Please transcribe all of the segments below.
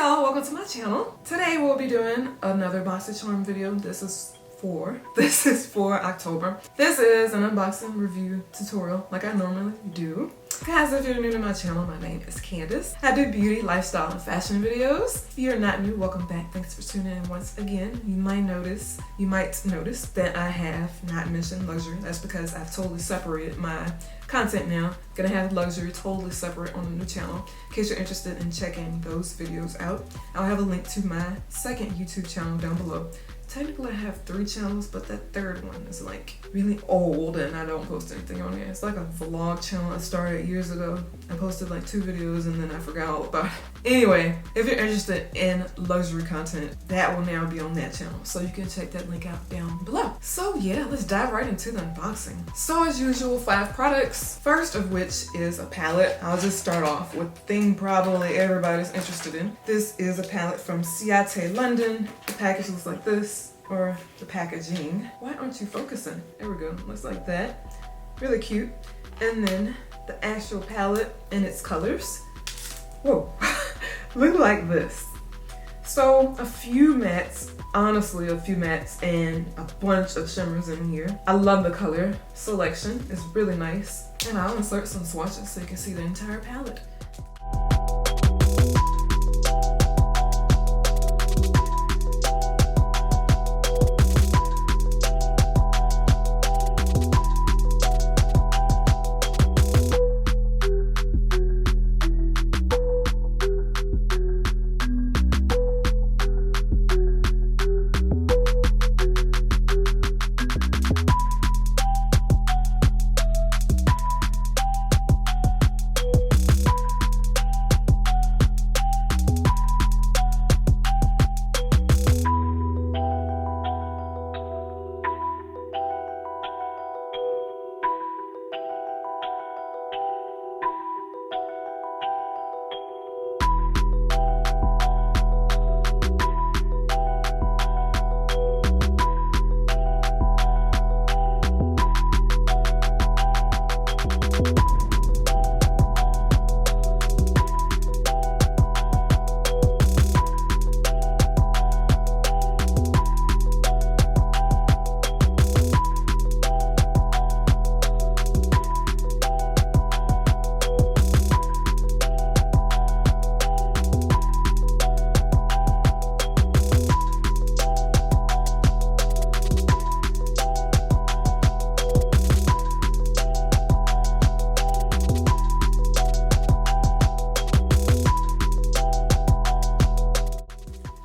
y'all, welcome to my channel. Today we'll be doing another BoxyCharm video. This is for October. This is an unboxing review tutorial like I normally do. Guys, if you're new to my channel, my name is Candace. I do beauty, lifestyle, and fashion videos. If you're not new, welcome back. Thanks for tuning in once again. You might notice that I have not mentioned luxury. That's because I've totally separated my content now. Gonna have luxury totally separate on the new channel. In case you're interested in checking those videos out, I'll have a link to my second YouTube channel down below. Technically I have 3 channels, but that third one is like really old and I don't post anything on there. It's like a vlog channel I started years ago. I posted like 2 videos and then I forgot all about it. Anyway, if you're interested in luxury content, that will now be on that channel. So you can check that link out down below. So yeah, let's dive right into the unboxing. So as usual, 5 products. First of which is a palette. I'll just start off with the thing probably everybody's interested in. This is a palette from Ciate London. The package looks like this. Or the packaging. Why aren't you focusing? There we go, looks like that. Really cute. And then the actual palette and its colors. Whoa, look like this. So a few mattes, honestly a few mattes and a bunch of shimmers in here. I love the color selection, it's really nice. And I'll insert some swatches so you can see the entire palette.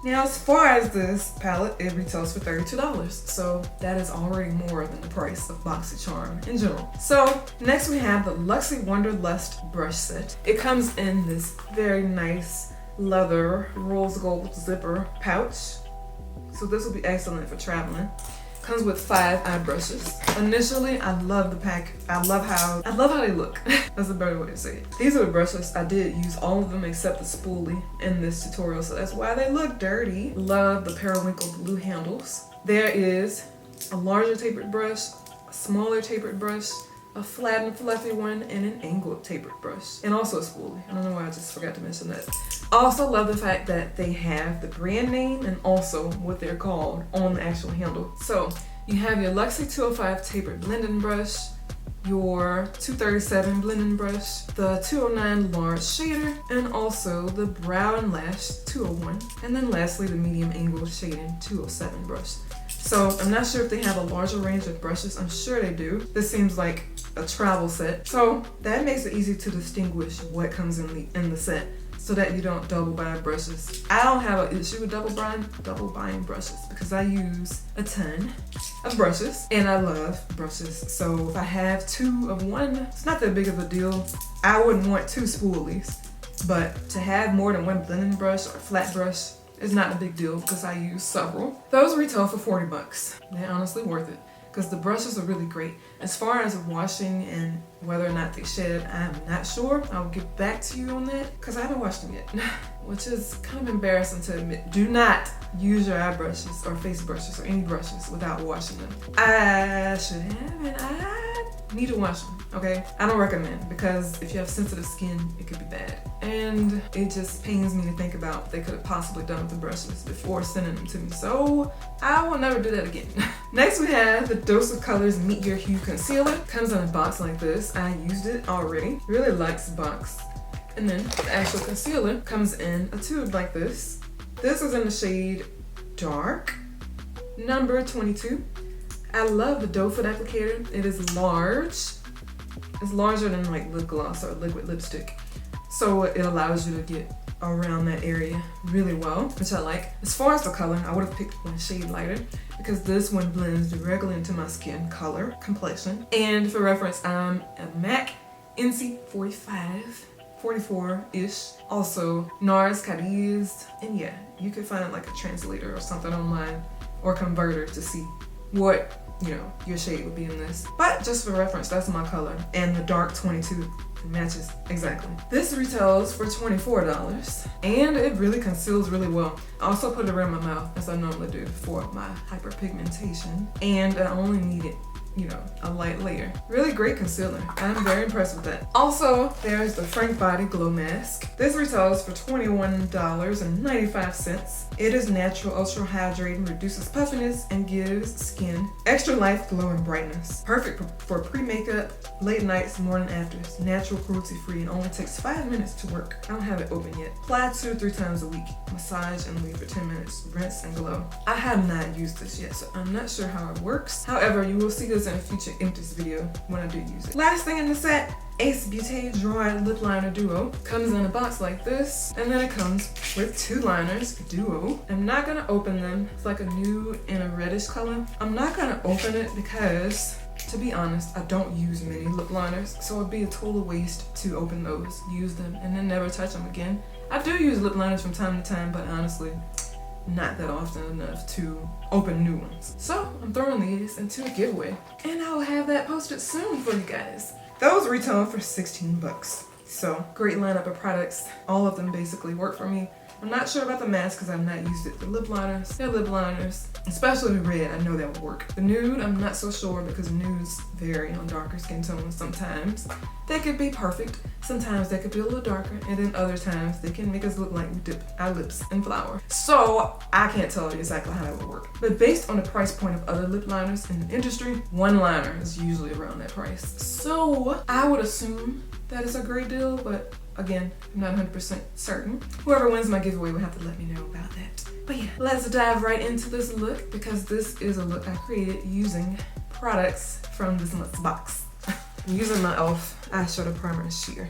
Now, as far as this palette, it retails for $32. So that is already more than the price of BoxyCharm in general. So next we have the Luxy Wanderlust brush set. It comes in this very nice leather rose gold zipper pouch. So this will be excellent for traveling. Comes with 5 eye brushes. Initially, I love the pack. I love how they look. That's a better way to say it. These are the brushes. I did use all of them except the spoolie in this tutorial, so that's why they look dirty. Love the periwinkle blue handles. There is a larger tapered brush, a smaller tapered brush, a flat and fluffy one, and an angled tapered brush. And also a spoolie. I don't know why I just forgot to mention that. I also love the fact that they have the brand name and also what they're called on the actual handle. So you have your Luxy 205 tapered blending brush, your 237 blending brush, the 209 large shader, and also the brow and lash 201. And then lastly, the medium angled shading 207 brush. So I'm not sure if they have a larger range of brushes. I'm sure they do. This seems like a travel set. So that makes it easy to distinguish what comes in the set so that you don't double buy brushes. I don't have an issue with double buying brushes because I use a ton of brushes and I love brushes. So if I have 2 of one, it's not that big of a deal. I wouldn't want 2 spoolies, but to have more than 1 blending brush or flat brush is not a big deal because I use several. Those retail for 40 bucks. They're honestly worth it because the brushes are really great. As far as washing and whether or not they shed, I'm not sure. I'll get back to you on that because I haven't washed them yet, which is kind of embarrassing to admit. Do not use your eye brushes or face brushes or any brushes without washing them. I should have, and I need to wash them, okay? I don't recommend, because if you have sensitive skin, it could be bad. And it just pains me to think about what they could have possibly done with the brushes before sending them to me. So I will never do that again. Next we have the Dose of Colors Meet Your Hue Concealer. Comes in a box like this. I used it already. Really likes the box. And then the actual concealer comes in a tube like this. This is in the shade Dark, number 22. I love the doe foot applicator. It is large. It's larger than like lip gloss or liquid lipstick. So it allows you to get around that area really well, which I like. As far as the color, I would have picked one shade lighter because this one blends directly into my skin color, complexion. And for reference, I'm a MAC NC 44-ish. Also NARS, Cadiz, and yeah, you could find like a translator or something online or converter to see what, you know, your shade would be in this. But just for reference, that's my color. And the dark 22 matches exactly. This retails for $24 and it really conceals really well. I also put it around my mouth as I normally do for my hyperpigmentation, and I only need it, you know, a light layer. Really great concealer. I'm very impressed with that. Also, there's the Frank Body Glow Mask. This retails for $21.95. It is natural, ultra hydrating, reduces puffiness, and gives skin extra life, glow, and brightness. Perfect for pre-makeup, late nights, morning afters. Natural, cruelty-free, and only takes 5 minutes to work. I don't have it open yet. Apply 2 or 3 times a week. Massage and leave for 10 minutes. Rinse and glow. I have not used this yet, so I'm not sure how it works. However, you will see this in a future empties video when I do use it. Last thing in the set, Ace Beauty Dry Lip Liner Duo. Comes in a box like this, and then it comes with 2 liners, duo. I'm not gonna open them. It's like a nude and a reddish color. I'm not gonna open it because, to be honest, I don't use many lip liners, so it'd be a total waste to open those, use them, and then never touch them again. I do use lip liners from time to time, but honestly, not that often enough to open new ones. So I'm throwing these into a giveaway, and I will have that posted soon for you guys. Those retail for 16 bucks. So great lineup of products. All of them basically work for me. I'm not sure about the mask because I've not used it. The lip liners, they're lip liners, especially the red, I know that will work. The nude, I'm not so sure because nudes vary on darker skin tones. Sometimes they could be perfect, sometimes they could be a little darker, and then other times they can make us look like we dip our lips in flour. So I can't tell you exactly how that would work. But based on the price point of other lip liners in the industry, one liner is usually around that price. So I would assume that is a great deal, but again, I'm not 100% certain. Whoever wins my giveaway will have to let me know about that. But yeah, let's dive right into this look because this is a look I created using products from this month's box. I'm using my e.l.f. eyeshadow primer and sheer.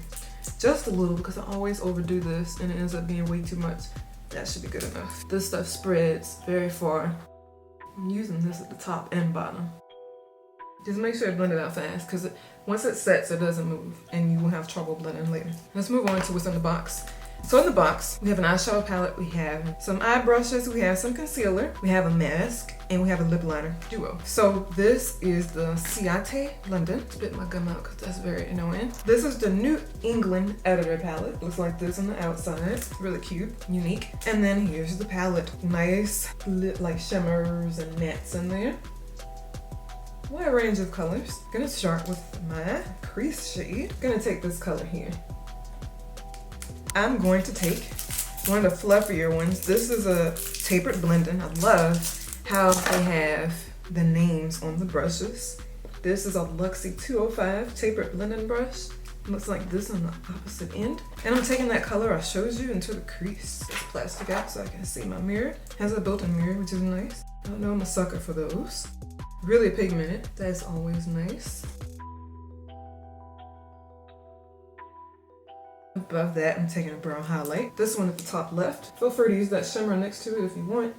Just a little because I always overdo this and it ends up being way too much. That should be good enough. This stuff spreads very far. I'm using this at the top and bottom. Just make sure to blend it out fast because once it sets, it doesn't move and you will have trouble blending later. Let's move on to what's in the box. So in the box, we have an eyeshadow palette, we have some eye brushes, we have some concealer, we have a mask, and we have a lip liner duo. So this is the Ciate London. Spit my gum out because that's very annoying. This is the New England Editor palette. Looks like this on the outside. Really cute, unique. And then here's the palette. Nice like shimmers and mattes in there. Wide range of colors. Gonna start with my crease shade. Gonna take this color here. I'm going to take one of the fluffier ones. This is a tapered blending. I love how they have the names on the brushes. This is a Luxie 205 tapered blending brush. Looks like this on the opposite end. And I'm taking that color I showed you into the crease. It's plastic out so I can see my mirror. Has a built-in mirror, which is nice. I don't know, I'm a sucker for those. Really pigmented, that's always nice. Above that, I'm taking a brown highlight. This one at the top left. Feel free to use that shimmer next to it if you want.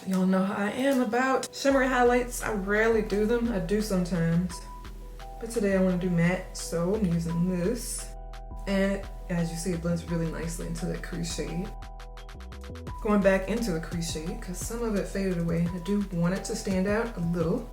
Y'all know how I am about shimmery highlights. I rarely do them, I do sometimes. But today I want to do matte, so I'm using this. And as you see, it blends really nicely into that crease shade. Going back into the crease shade, because some of it faded away. I do want it to stand out a little.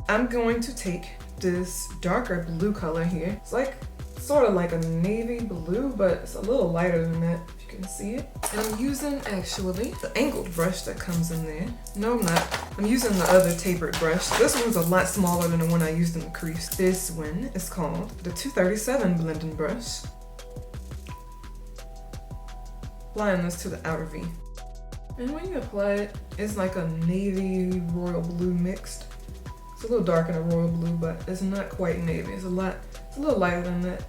I'm going to take this darker blue color here. It's like sort of like a navy blue, but it's a little lighter than that, if you can see it. And I'm using actually the angled brush that comes in there. No, I'm not. I'm using the other tapered brush. This one's a lot smaller than the one I used in the crease. This one is called the 237 blending brush. Applying this to the outer V. And when you apply it, it's like a navy royal blue mixed. It's a little darker than royal blue, but it's not quite navy. It's a little lighter than that.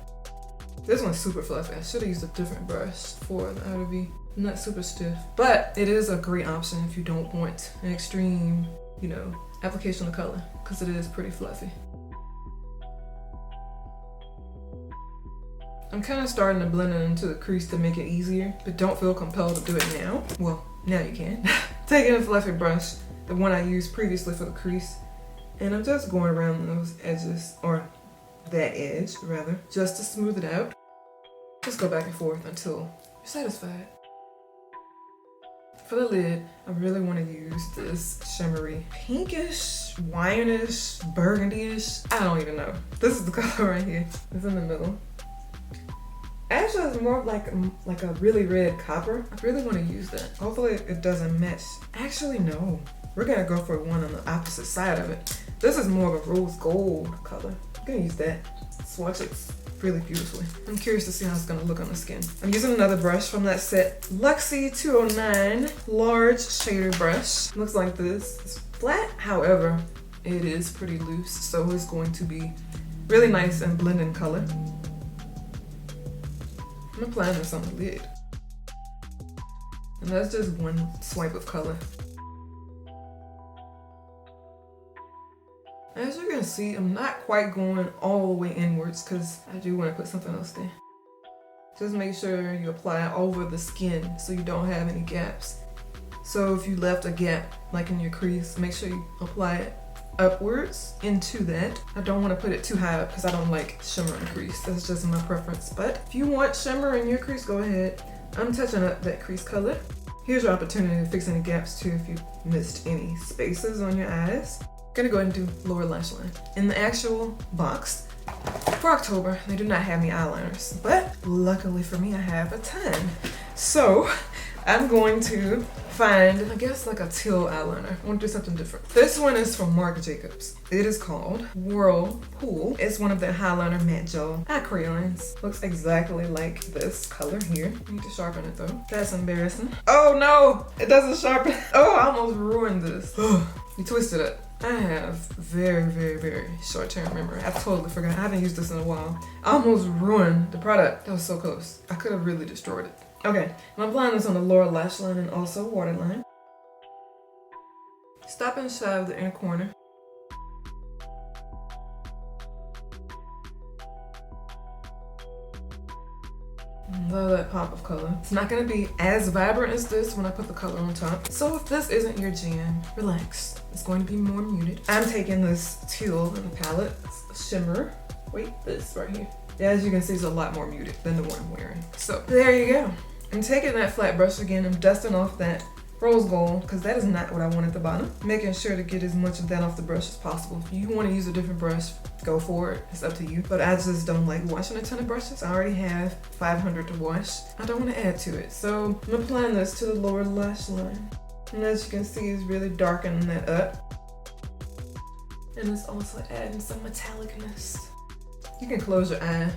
This one's super fluffy. I should have used a different brush for the outer V. Not super stiff, but it is a great option if you don't want an extreme, you know, application of color, because it is pretty fluffy. I'm kind of starting to blend it into the crease to make it easier, but don't feel compelled to do it now. Well, now you can. Taking a fluffy brush, the one I used previously for the crease, and I'm just going around those edges, or that edge rather, just to smooth it out. Just go back and forth until you're satisfied. For the lid, I really want to use this shimmery pinkish, wineish, burgundy-ish. I don't even know. This is the color right here. It's in the middle. Actually, it's more of like a really red copper. I really want to use that. Hopefully it doesn't match. Actually, no. We're gonna go for one on the opposite side of it. This is more of a rose gold color. I'm gonna use that. Swatch it really beautifully. I'm curious to see how it's gonna look on the skin. I'm using another brush from that set. Luxie 209 large shader brush. Looks like this. It's flat, however, it is pretty loose, so it's going to be really nice and blending color. I'm applying this on the lid. And that's just one swipe of color. As you can see, I'm not quite going all the way inwards because I do want to put something else there. Just make sure you apply it over the skin so you don't have any gaps. So if you left a gap like in your crease, make sure you apply it upwards into that. I don't want to put it too high up because I don't like shimmer in the crease. That's just my preference. But if you want shimmer in your crease, go ahead. I'm touching up that crease color. Here's your opportunity to fix any gaps too if you missed any spaces on your eyes. Gonna go ahead and do lower lash line. In the actual box for October, they do not have any eyeliners, but luckily for me, I have a ton. So I'm going to find, I guess, like a teal eyeliner. I want to do something different. This one is from Marc Jacobs. It is called Whirlpool. It's one of their Highliner matte gel eye crayons. Looks exactly like this color here. I need to sharpen it though. That's embarrassing. Oh no, it doesn't sharpen. Oh, I almost ruined this. You twisted it. I have very, very, very short-term memory. I totally forgot. I haven't used this in a while. I almost ruined the product. That was so close. I could have really destroyed it. Okay, I'm applying this on the lower lash line and also waterline. Stop and shy of the inner corner. Love that pop of color. It's not gonna be as vibrant as this when I put the color on top. So if this isn't your jam, relax. It's going to be more muted. I'm taking this teal in the palette, shimmer. Wait, this right here. Yeah, as you can see, it's a lot more muted than the one I'm wearing. So there you go. I'm taking that flat brush again. I'm dusting off that rose gold because that is not what I want at the bottom. Making sure to get as much of that off the brush as possible. If you want to use a different brush, go for it. It's up to you. But I just don't like washing a ton of brushes. I already have 500 to wash. I don't want to add to it. So I'm applying this to the lower lash line. And as you can see, it's really darkening that up. And it's also adding some metallicness. You can close your eye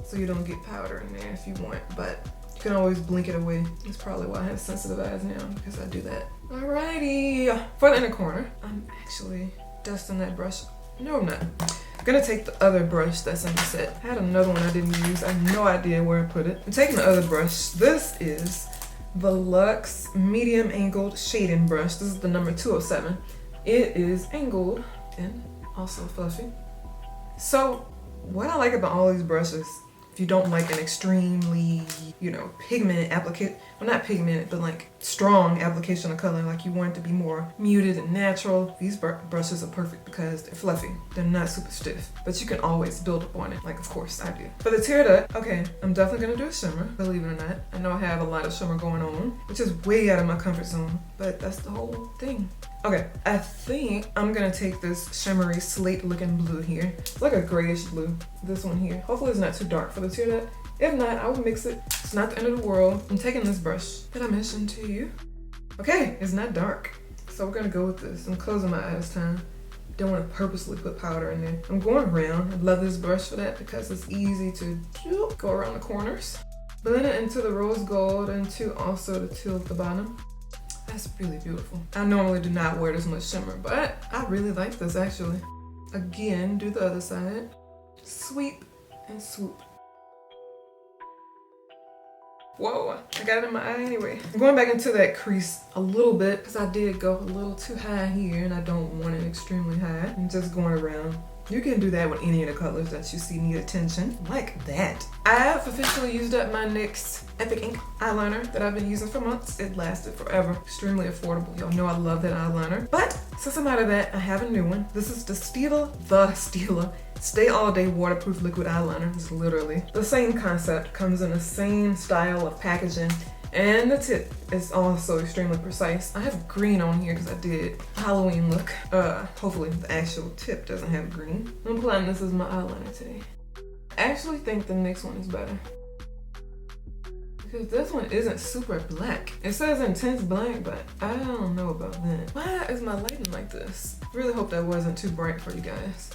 so you don't get powder in there if you want, but you can always blink it away. That's probably why I have sensitive eyes now, because I do that. Alrighty, for the inner corner, I'm actually dusting that brush. No, I'm not. I'm gonna take the other brush that's in the set. I had another one I didn't use. I have no idea where I put it. I'm taking the other brush. This is the Luxe Medium Angled Shading Brush. This is the number 207. It is angled and also fluffy. So what I like about all these brushes, if you don't like an extremely, you know, pigmented application, well, not pigmented, but like strong application of color, like you want it to be more muted and natural, these brushes are perfect because they're fluffy. They're not super stiff, but you can always build up on it, like of course I do. For the tear duct, okay, I'm definitely gonna do a shimmer, believe it or not. I know I have a lot of shimmer going on, which is way out of my comfort zone, but that's the whole thing. Okay, I think I'm gonna take this shimmery slate looking blue here. It's like a grayish blue, this one here. Hopefully it's not too dark for the tear duct. If not, I will mix it. It's not the end of the world. I'm taking this brush that I mentioned to you. Okay, it's not dark. So we're gonna go with this. I'm closing my eyes time. Don't wanna purposely put powder in there. I'm going around. I love this brush for that because it's easy to go around the corners. Blend it into the rose gold and also the teal at the bottom. That's really beautiful. I normally do not wear this much shimmer, but I really like this actually. Again, do the other side. Sweep and swoop. Whoa, I got it in my eye anyway. I'm going back into that crease a little bit because I did go a little too high here and I don't want it extremely high. I'm just going around. You can do that with any of the colors that you see need attention, like that. I have officially used up my NYX Epic Ink eyeliner that I've been using for months. It lasted forever, extremely affordable. Y'all know I love that eyeliner. But since I'm out of that, I have a new one. This is the Stila Stay All Day Waterproof Liquid Eyeliner. It's literally the same concept, comes in the same style of packaging. And the tip is also extremely precise. I have green on here because I did a Halloween look. Hopefully the actual tip doesn't have green. I'm applying this as my eyeliner today. I actually think the NYX one is better. Because this one isn't super black. It says intense black, but I don't know about that. Why is my lighting like this? I really hope that wasn't too bright for you guys.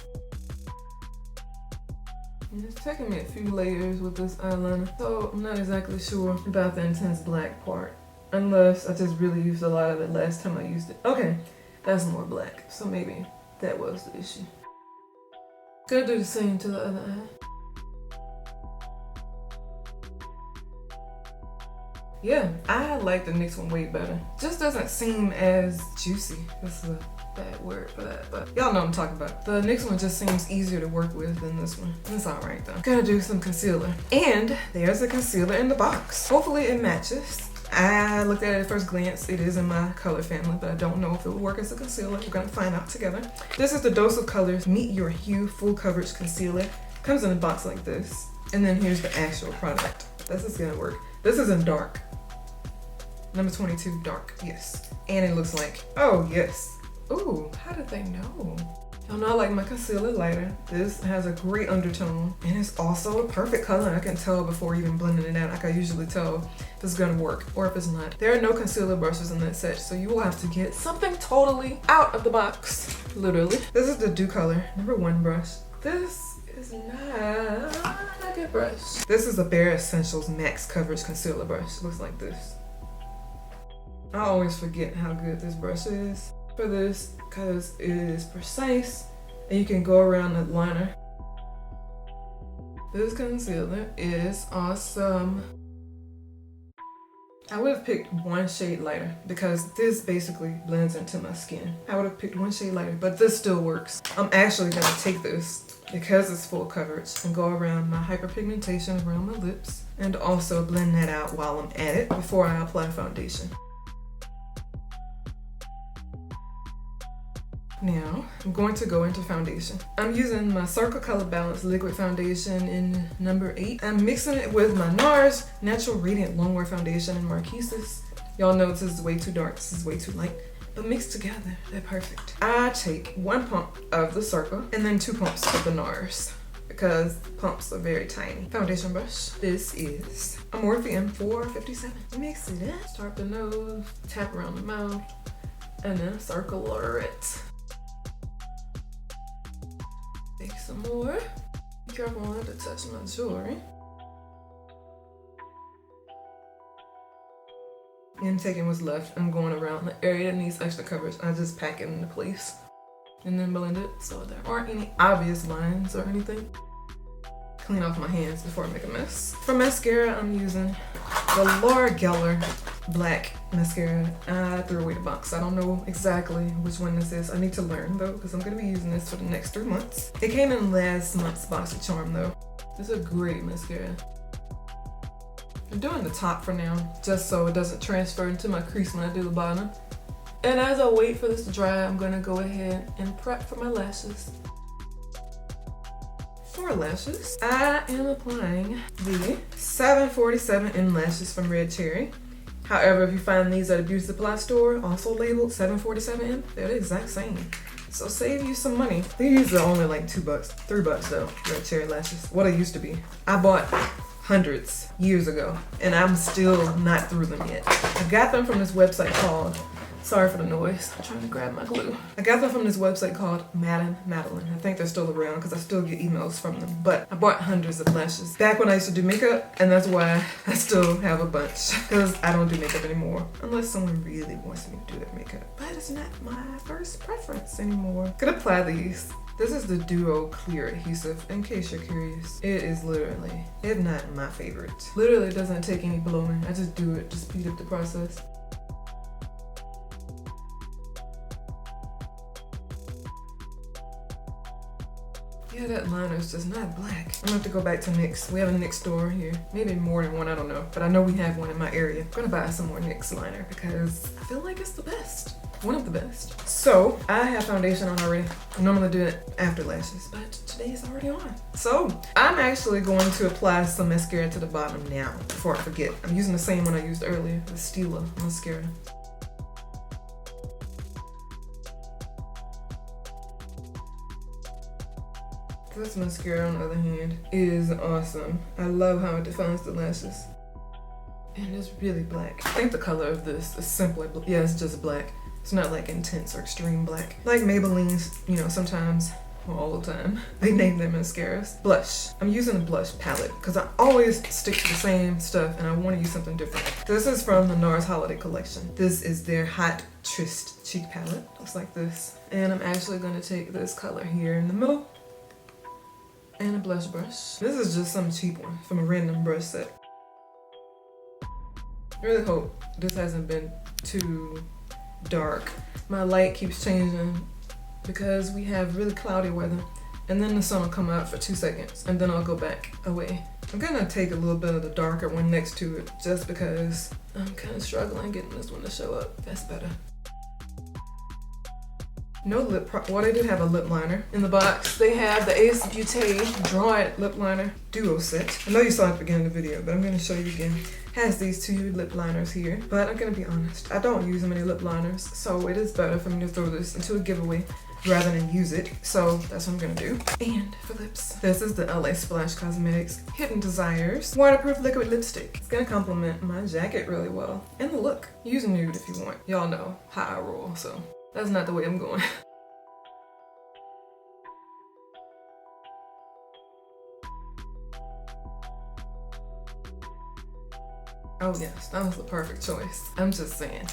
And it's taking me a few layers with this eyeliner, so I'm not exactly sure about the intense black part. Unless I just really used a lot of it last time I used it. Okay, that's more black, so maybe that was the issue. Gonna do the same to the other eye. Yeah, I like the NYX one way better. Just doesn't seem as juicy. This is a bad word for that, but y'all know what I'm talking about. The NYX one just seems easier to work with than this one. It's alright though. Gonna do some concealer. And there's a concealer in the box. Hopefully it matches. I looked at it at first glance. It is in my color family, but I don't know if it will work as a concealer. We're gonna find out together. This is the Dose of Colors Meet Your Hue Full Coverage Concealer. Comes in a box like this. And then here's the actual product. This is gonna work. This is in dark. Number 22, dark, yes. And it looks like, oh yes. Ooh, how did they know? Y'all know I like my concealer lighter. This has a great undertone and it's also a perfect color. I can tell before even blending it out. I can usually tell if it's gonna work or if it's not. There are no concealer brushes in that set, so you will have to get something totally out of the box, literally. This is the Dew Color number 1 brush. This is not a good brush. This is a Bare Essentials Max Coverage Concealer brush. It looks like this. I always forget how good this brush is for this because it is precise and you can go around the liner. This concealer is awesome. I would have picked one shade lighter because this basically blends into my skin. I would have picked one shade lighter, but this still works. I'm actually gonna take this because it's full coverage and go around my hyperpigmentation around my lips and also blend that out while I'm at it before I apply foundation. Now, I'm going to go into foundation. I'm using my Circle Color Balance Liquid Foundation in number 8. I'm mixing it with my NARS Natural Radiant Longwear Foundation in Marquise's. Y'all know this is way too dark, this is way too light, but mixed together, they're perfect. I take 1 pump of the Circle and then 2 pumps of the NARS because the pumps are very tiny. Foundation brush. This is a Morphe M457. Mix it in. Start the nose, tap around the mouth, and then circle it. Take some more. Be careful not to touch my jewelry. And taking what's left, I'm going around the area that needs extra coverage. I just pack it into place and then blend it so there aren't any obvious lines or anything. Clean off my hands before I make a mess. For mascara, I'm using the Laura Geller black mascara. I threw away the box. I don't know exactly which one this is. I need to learn though, because I'm gonna be using this for the next 3 months. It came in last month's BoxyCharm though. This is a great mascara. I'm doing the top for now, just so it doesn't transfer into my crease when I do the bottom. And as I wait for this to dry, I'm gonna go ahead and prep for my lashes. For lashes, I am applying the 747 M lashes from Red Cherry. However, if you find these at a beauty supply store, also labeled $7.47, they're the exact same. So save you some money. These are only like $2, $3 though, red cherry lashes. What they used to be. I bought hundreds years ago, and I'm still not through them yet. I got them from this website called, sorry for the noise, I'm trying to grab my glue. I got them from this website called Madeline. I think they're still around because I still get emails from them. But I bought hundreds of lashes back when I used to do makeup, and that's why I still have a bunch, because I don't do makeup anymore unless someone really wants me to do their makeup. But it's not my first preference anymore. Could apply these. This is the Duo Clear Adhesive, in case you're curious. It is literally, if not my favorite. Literally doesn't take any blowing. I just do it to speed up the process. Yeah, that liner is just not black. I'm gonna have to go back to NYX. We have a NYX store here. Maybe more than one, I don't know. But I know we have one in my area. I'm gonna buy some more NYX liner because I feel like it's the best. One of the best. So, I have foundation on already. I normally do it after lashes, but today is already on. So, I'm actually going to apply some mascara to the bottom now before I forget. I'm using the same one I used earlier, the Stila mascara. This mascara, on the other hand, is awesome. I love how it defines the lashes. And it's really black. I think the color of this is simply, yeah, it's just black. It's not like intense or extreme black. Like Maybelline's, you know, sometimes, well, all the time, they name their mascaras. Blush. I'm using a blush palette because I always stick to the same stuff and I want to use something different. This is from the NARS Holiday Collection. This is their Hot Tryst cheek palette. Looks like this. And I'm actually going to take this color here in the middle and a blush brush. This is just some cheap one from a random brush set. I really hope this hasn't been too dark. My light keeps changing because we have really cloudy weather, and then the sun will come out for 2 seconds and then I'll go back away. I'm gonna take a little bit of the darker one next to it just because I'm kind of struggling getting this one to show up. That's better. No lip well, they do have a lip liner in the box. They have the Ace Beauté Draw It Lip Liner Duo Set. I know you saw it at the beginning of the video, but I'm gonna show you again. Has these 2 lip liners here, but I'm gonna be honest, I don't use many lip liners, so it is better for me to throw this into a giveaway rather than use it, so that's what I'm gonna do. And for lips, this is the LA Splash Cosmetics Hidden Desires Waterproof Liquid Lipstick. It's gonna complement my jacket really well, and the look. Use nude if you want. Y'all know how I roll, so that's not the way I'm going. Oh yes, that was the perfect choice. I'm just saying.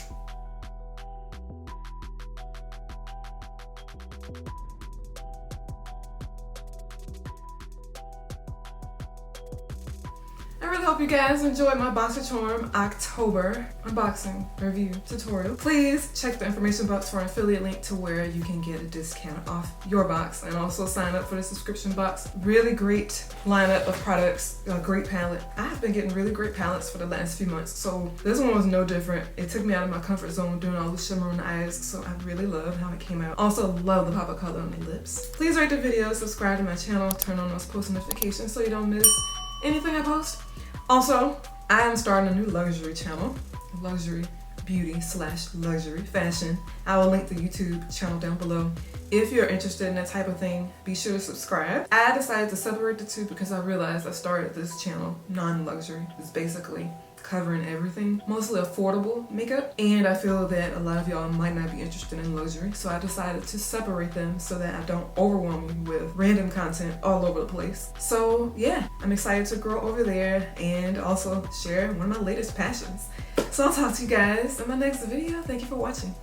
I really hope you guys enjoyed my BoxyCharm October unboxing review tutorial. Please check the information box for an affiliate link to where you can get a discount off your box and also sign up for the subscription box. Really great lineup of products, a great palette. I've been getting really great palettes for the last few months, so this one was no different. It took me out of my comfort zone doing all the shimmer on the eyes, so I really love how it came out. Also love the pop of color on the lips. Please rate the video, subscribe to my channel, turn on those post notifications so you don't miss anything I post. Also, I am starting a new luxury channel, luxury beauty / luxury fashion. I will link the YouTube channel down below. If you're interested in that type of thing, be sure to subscribe. I decided to separate the two because I realized I started this channel non-luxury. It's basically covering everything, mostly affordable makeup, and I feel that a lot of y'all might not be interested in luxury, so I decided to separate them so that I don't overwhelm you with random content all over the place. So yeah, I'm excited to grow over there and also share one of my latest passions. So I'll talk to you guys in my next video. Thank you for watching.